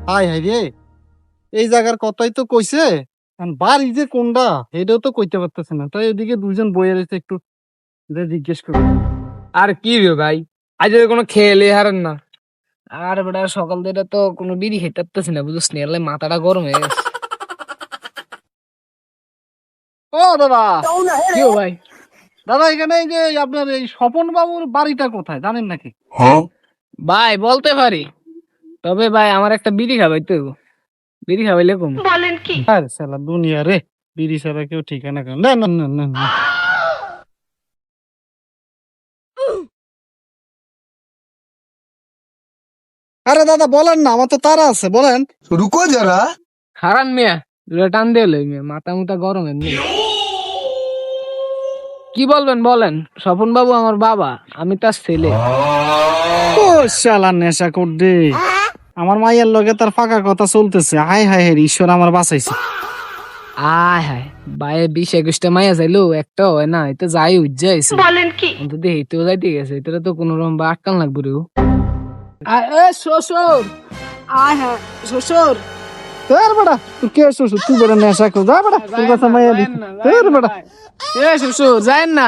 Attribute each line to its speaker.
Speaker 1: High high রে, এই জায়গার কথাই তো কইছে, বাড়ি যে কোনটা এটাও তো কইতে পারতেছে না। তাই এদিকে দুজন বইয়ে রয়েছে, একটু জিজ্ঞেস করবো।
Speaker 2: আর কি রে ভাই, আজ কোনো খেলে হারেন না।
Speaker 3: আর বেটা সকাল থেকে তো কোনো বিড়ি খেতে পারতেছি না, বুঝছিস না, এর মাথাটা গরম হয়ে গেছে।
Speaker 1: ও দাদা,
Speaker 3: কি ও ভাই?
Speaker 1: দাদা এখানে এই যে আপনার এই স্বপন বাবুর বাড়িটা কোথায় জানেন নাকি?
Speaker 3: ভাই বলতে পারি, তবে ভাই আমার একটা বিড়ি খাবাই তো, বিড়ি খাবাইলে কম।
Speaker 1: আরে শালা দুনিয়া রে, বিড়ি ছাড়া কেউ ঠিকানা কেন? না না না না না। আরে দাদা বলেন না, আমার তো তারা আছে, বলেন।
Speaker 4: रुको जरा।
Speaker 3: হারান মিয়া, দুটা টান দিয়ে লই মিয়া, মাথা মুথা গরম এমনি। কি বলবেন বলেন? স্বপন বাবু আমার বাবা, আমি তার ছেলে।
Speaker 1: ও শালা নেশা কর দে, আমার মাইয়ার লগে তার ফাঁকা কথা চলতেছে। হাই হাই হাই, ঈশ্বর আমার বাঁচাইছে।
Speaker 3: আয় হায়, বাইরে 20-21টা মাইয়া যাইলো, একটা হয় না, এটা যাই উজ্জাইছে। বলেন কি? অন্তত এইতেও যাইতে গেছে, এটা তো কোনো রকম আটকান লাগবে রে। শ্বশুর, আয় হ্যাঁ শ্বশুর।
Speaker 1: তোর বেটা, তুই কে শ্বশুর? তুই বেটা নেশা কর, যা বেটা, তোর কাছে মাইয়া দিচ্ছে। তোর বেটা
Speaker 3: এ শ্বশুর যায়েন না।